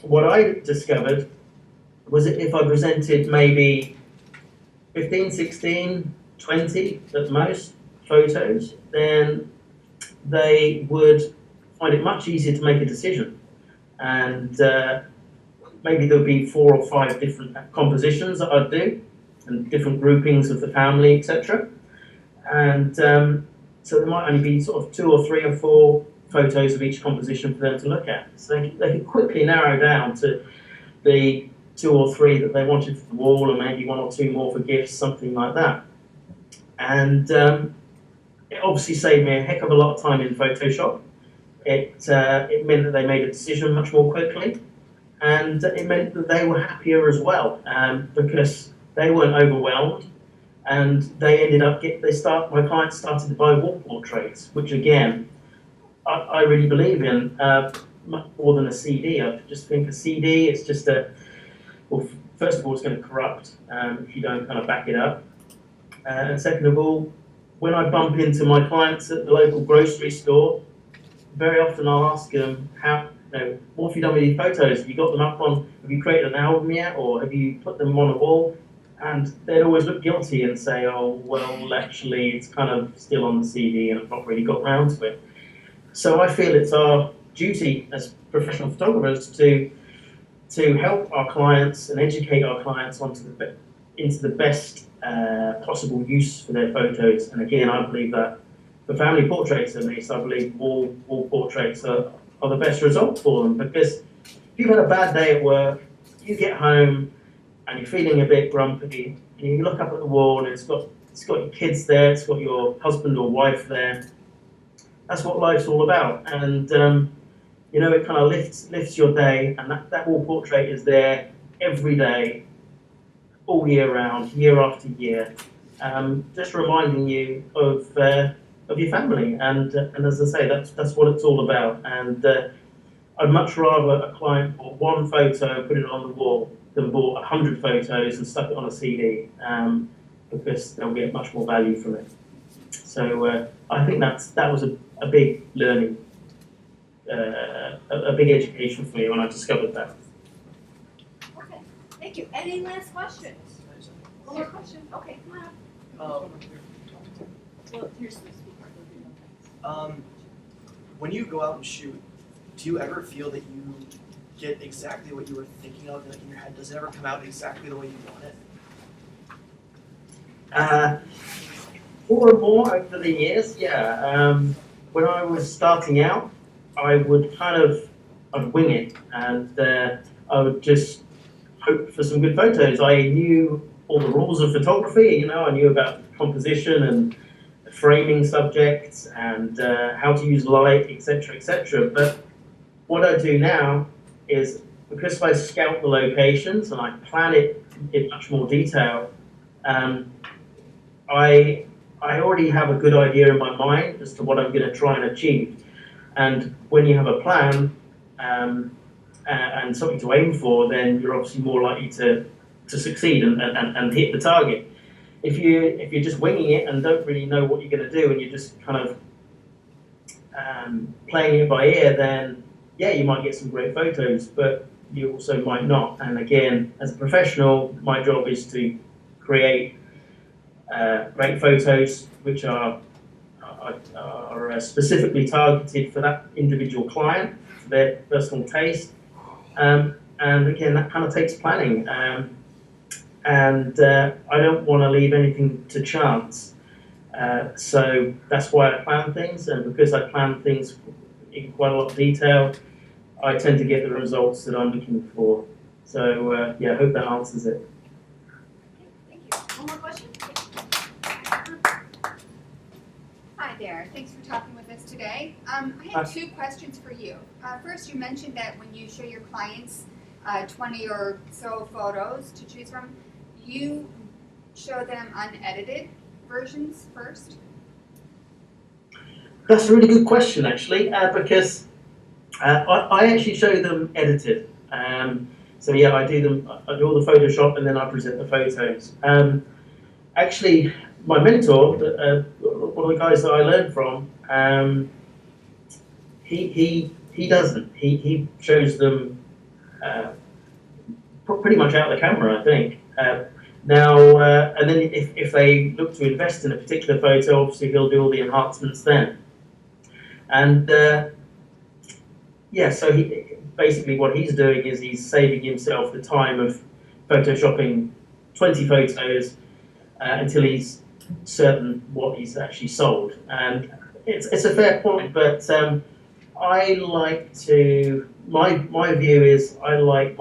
what I discovered was that if I presented maybe 15, 16, 20 at most photos, then they would find it much easier to make a decision. And maybe there'll be 4 or 5 different compositions that I'd do, and different groupings of the family, etc. And so there might only be sort of 2 or 3 or 4 photos of each composition for them to look at. So they could quickly narrow down to the 2 or 3 that they wanted for the wall, and maybe 1 or 2 more for gifts, something like that. And it obviously saved me a heck of a lot of time in Photoshop. It meant that they made a decision much more quickly, and it meant that they were happier as well, because they weren't overwhelmed, and they ended up my clients started to buy wall portraits, which again I really believe in, much more than a CD. I just think a CD, it's just well, first of all, it's going to corrupt if you don't kind of back it up. And second of all, when I bump into my clients at the local grocery store, very often I'll ask them, what have you done with your photos? Have you got them up on, have you created an album yet? Or have you put them on a wall? And they'd always look guilty and say, oh, well, actually, it's kind of still on the CD and I've not really got round to it. So I feel it's our duty as professional photographers to help our clients and educate our clients into the best possible use for their photos. And again, I believe that for family portraits at least, I believe wall portraits are the best result for them, because if you've had a bad day at work, you get home and you're feeling a bit grumpy, and you look up at the wall and it's got your kids there, it's got your husband or wife there. That's what life's all about, and it kind of lifts your day, and that wall portrait is there every day, all year round, year after year, just reminding you of your family, and as I say, that's what it's all about. And I'd much rather a client bought 1 photo, put it on the wall, than bought 100 photos and stuck it on a CD, because they'll get much more value from it. So I think that was a big learning, a big education for me when I discovered that. Okay, thank you. Any last questions? One more question? Okay, come on up. Well, here's the speaker. When you go out and shoot, do you ever feel that you get exactly what you were thinking of in your head? Does it ever come out exactly the way you want it? More and more over the years, yeah. When I was starting out, I would I'd wing it, and I would just hope for some good photos. I knew all the rules of photography, I knew about composition and framing subjects and how to use light, etc., etc. But what I do now is, because I scout the locations and I plan it in much more detail, I already have a good idea in my mind as to what I'm going to try and achieve. And when you have a plan and something to aim for, then you're obviously more likely to succeed and hit the target. If you're just winging it and don't really know what you're going to do, and you're just kind of playing it by ear, then yeah, you might get some great photos, but you also might not. And again, as a professional, my job is to create great photos which are specifically targeted for that individual client, for their personal taste. And again, that kind of takes planning. And I don't want to leave anything to chance. So that's why I plan things, and because I plan things in quite a lot of detail, I tend to get the results that I'm looking for. So yeah, I hope that answers it. Thank you. One more question? Hi there, thanks for talking with us today. I have 2 questions for you. First, you mentioned that when you show your clients 20 or so photos to choose from, you show them unedited versions first? That's a really good question, actually, because I actually show them edited. So yeah, I do all the Photoshop and then I present the photos. Actually, my mentor, one of the guys that I learned from, he doesn't. He shows them pretty much out of the camera, I think. Now, and then if they look to invest in a particular photo, obviously he'll do all the enhancements then. And Yeah, so basically what he's doing is he's saving himself the time of photoshopping 20 photos until he's certain what he's actually sold. And it's a fair point, but I like to, my view is I like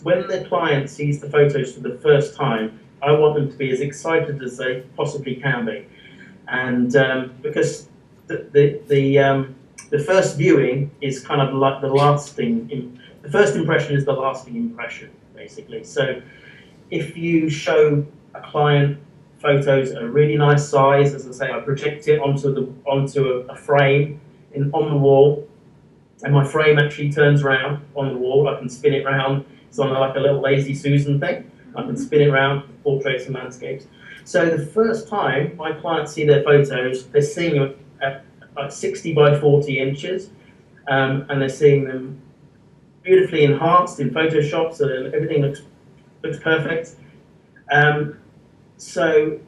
when the client sees the photos for the first time, I want them to be as excited as they possibly can be. And because the first viewing is kind of like the first impression is the lasting impression, basically. So if you show a client photos at a really nice size, as I say, I project it onto a frame on the wall, and my frame actually turns around on the wall. I can spin it around. It's on like a little Lazy Susan thing. I can spin it around for portraits and landscapes. So the first time my clients see their photos, they're seeing it at like 60 by 40 inches, and they're seeing them beautifully enhanced in Photoshop, so that everything looks perfect. So,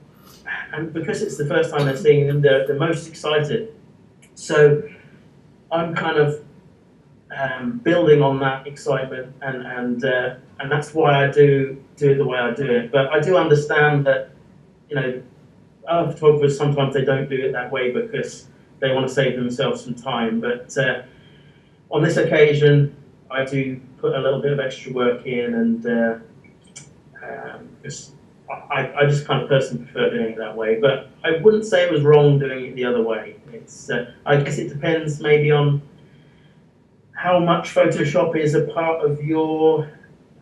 and because it's the first time they're seeing them, they're most excited. So I'm kind of building on that excitement, and that's why I do it the way I do it. But I do understand that, other photographers sometimes they don't do it that way because they want to save themselves some time. But on this occasion, I do put a little bit of extra work in, and because I just kind of personally prefer doing it that way. But I wouldn't say it was wrong doing it the other way. It's I guess it depends maybe on how much Photoshop is a part of your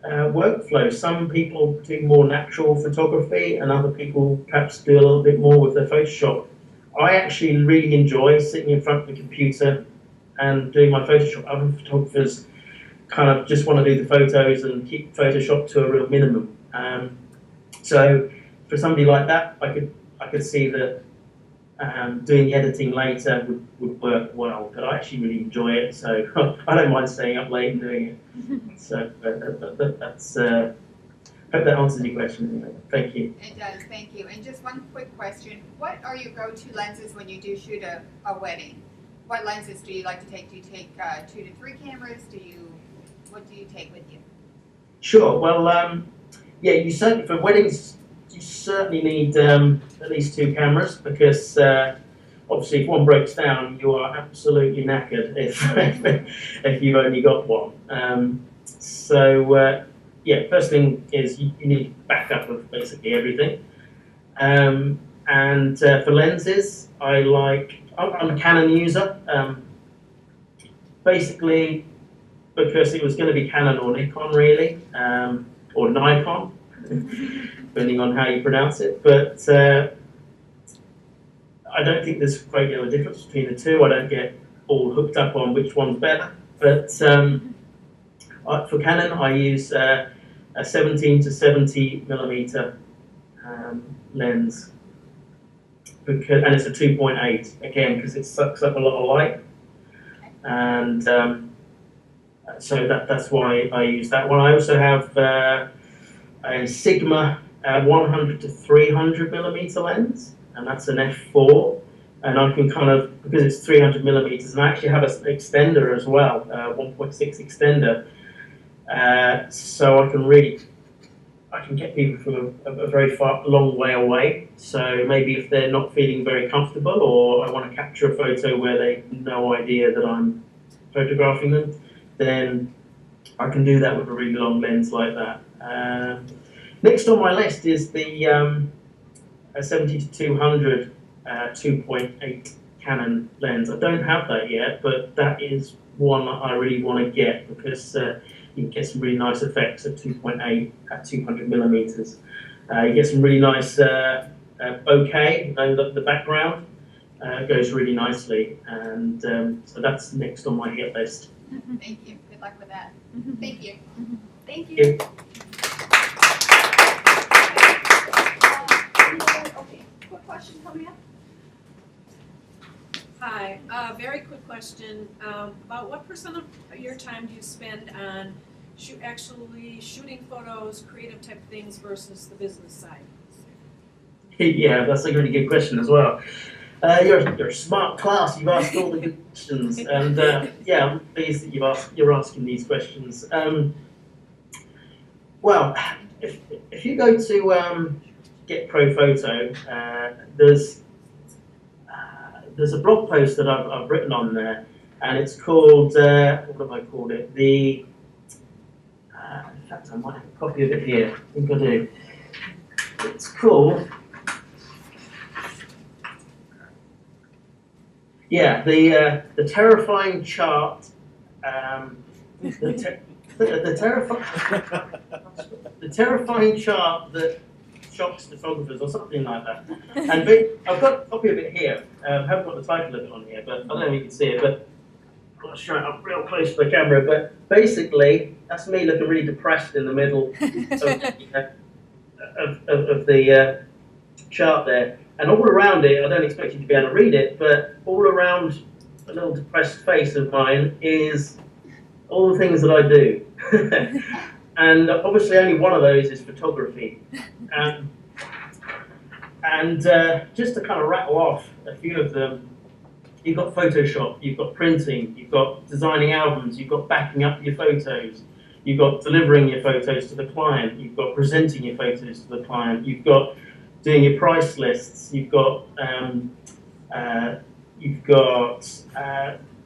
workflow. Some people do more natural photography, and other people perhaps do a little bit more with their Photoshop. I actually really enjoy sitting in front of the computer and doing my Photoshop. Other photographers kind of just want to do the photos and keep Photoshop to a real minimum. So for somebody like that, I could see that doing the editing later would work well, but I actually really enjoy it, so I don't mind staying up late and doing it. So that's hope that answers your question. Thank you. It does, thank you. And just one quick question. What are your go-to lenses when you do shoot a wedding? What lenses do you like to take? Do you take 2 to 3 cameras? What do you take with you? Sure, well, yeah, you certainly, for weddings, you certainly need at least 2 cameras, because obviously if one breaks down, you are absolutely knackered if you've only got one. Yeah, first thing is you need backup of basically everything. And for lenses, I'm a Canon user, basically because it was going to be Canon or Nikon really, or Nikon, depending on how you pronounce it. But I don't think there's a great deal of difference between the two. I don't get all hooked up on which one's better. But for Canon, I use a 17 to 70 millimeter lens, and it's a 2.8 again because it sucks up a lot of light, and so that's why I use that one. I also have a Sigma 100 to 300 millimeter lens, and that's an f4. And I can kind of, because it's 300 millimeters, and I actually have an extender as well, 1.6 extender. So I can get people from a very long way away. So maybe if they're not feeling very comfortable, or I want to capture a photo where they have no idea that I'm photographing them, then I can do that with a really long lens like that. Next on my list is the 70 to 200 2.8 Canon lens. I don't have that yet, but that is one that I really want to get, because you can get some really nice effects at 2.8 at 200 millimeters. You get some really nice bokeh, the background goes really nicely, and so that's next on my hit list. Thank you. Good luck with that. Thank you. Thank you. Yeah. Okay, quick question coming up. Hi, very quick question. About what % of your time do you spend on actually shooting photos, creative type things versus the business side? Yeah, that's a really good question as well. You're a smart class. You've asked all the good questions, and yeah, I'm pleased that you're asking these questions. Well, if you go to Get Pro Photo, there's a blog post that I've written on there, and it's called what have I called it? In fact, I might have a copy of it here. I think I do. It's called. Yeah, the terrifying chart. The terrifying chart that shocks photographers, or something like that. And I've got a copy of it here. I haven't got the title of it on here, but I don't know if you can see it. But I'll show it up real close to the camera. But basically, that's me looking really depressed in the middle of the chart there. And all around it, I don't expect you to be able to read it, but all around a little depressed face of mine is all the things that I do. And obviously only one of those is photography. And just to kind of rattle off a few of them, you've got Photoshop, you've got printing, you've got designing albums, you've got backing up your photos, you've got delivering your photos to the client, you've got presenting your photos to the client, you've got doing your price lists, you've got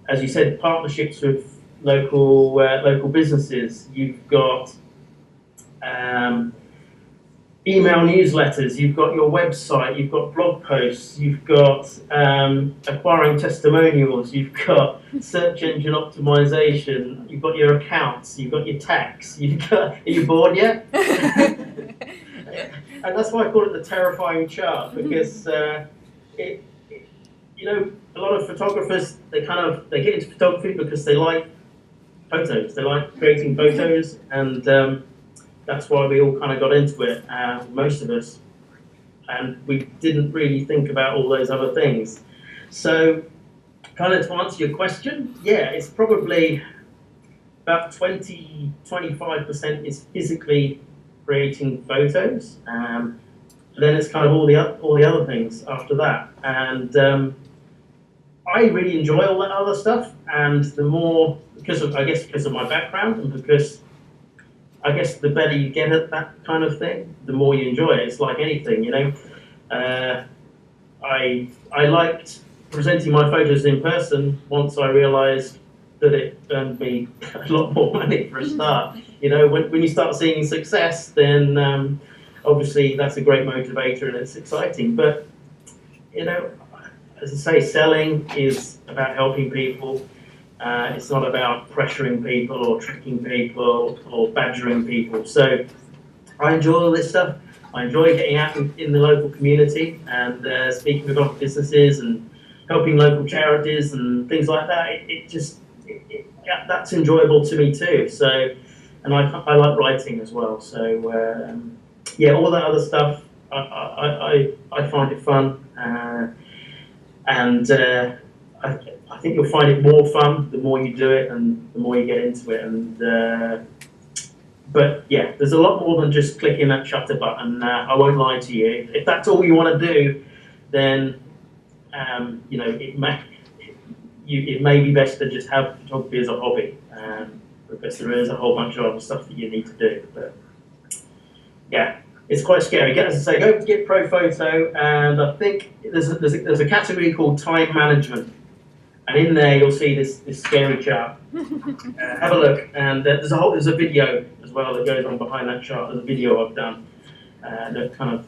as you said, partnerships with local businesses. You've got email newsletters. You've got your website. You've got blog posts. You've got acquiring testimonials. You've got search engine optimization. You've got your accounts. You've got your tax. Are you bored yet? And that's why I call it the terrifying chart, because you know, a lot of photographers, they get into photography because they like photos. They like creating photos, and that's why we all kind of got into it, most of us. And we didn't really think about all those other things. So, kind of to answer your question, yeah, it's probably about 20-25% is physically creating photos. Then it's kind of all the other things after that. And I really enjoy all that other stuff, and the more, because of my background, and because I guess the better you get at that kind of thing, the more you enjoy it. It's like anything, you know. I liked presenting my photos in person once I realised that it earned me a lot more money for a start. You know, when you start seeing success, then obviously that's a great motivator and it's exciting. But you know, as I say, selling is about helping people. It's not about pressuring people or tricking people or badgering people. So I enjoy all this stuff. I enjoy getting out in the local community and speaking with other businesses and helping local charities and things like that. That's enjoyable to me too. So, and I like writing as well. So yeah, all that other stuff, I find it fun. And I think you'll find it more fun the more you do it and the more you get into it. And but yeah, there's a lot more than just clicking that shutter button. I won't lie to you. If that's all you want to do, then you know, it may be best to just have photography as a hobby, because there is a whole bunch of other stuff that you need to do. But yeah. It's quite scary. As I say, go to Get Pro Photo, and I think there's a category called time management, and in there you'll see this scary chart. Have a look, and there's a video as well that goes on behind that chart. There's a video I've done that kind of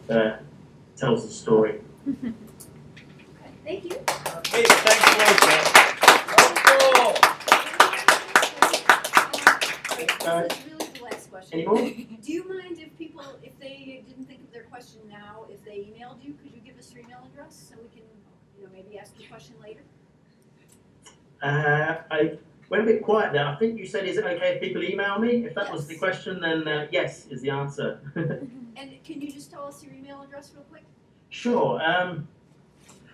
tells the story. Okay, thank you. Hey, thanks, This is really the last question. Any more? Do you mind if people, if they didn't think of their question now, if they emailed you, could you give us your email address so we can, you know, maybe ask the question later? I went a bit quiet there. I think you said, is it okay if people email me? If that was the question, then yes is the answer. And can you just tell us your email address real quick? Sure.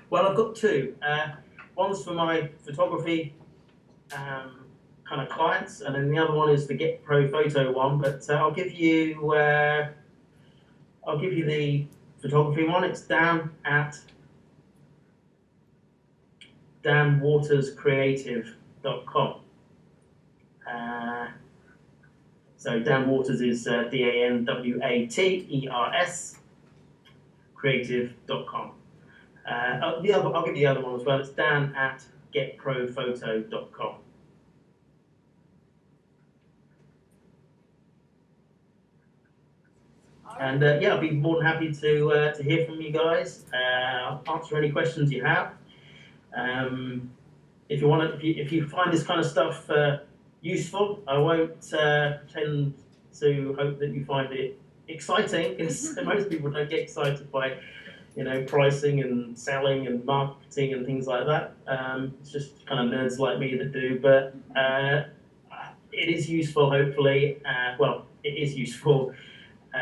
Well, I've got two. One's for my photography kind of clients, and then the other one is the Get Pro Photo one. But I'll give you the photography one. It's Dan at danwaterscreative.com. So Dan Waters is DANWATERS creative.com. I'll give you the other one as well. It's dan@getprophoto.com. And yeah, I'll be more than happy to hear from you guys. Answer any questions you have. If you find this kind of stuff useful, I won't pretend to hope that you find it exciting, because most people don't get excited by, pricing and selling and marketing and things like that. It's just kind of nerds like me that do, but it is useful, hopefully. Well, it is useful.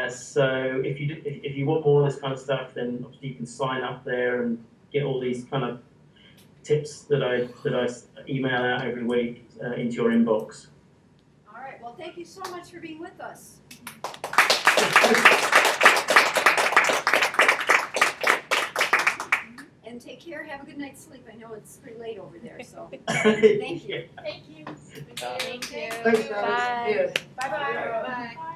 So if you want more of this kind of stuff, then obviously you can sign up there and get all these kind of tips that I email out every week into your inbox. All right, well, thank you so much for being with us. And take care, have a good night's sleep. I know it's pretty late over there, so thank you. Thank you. Thank you. Thanks, guys. Bye. Yeah. Bye-bye. Bye.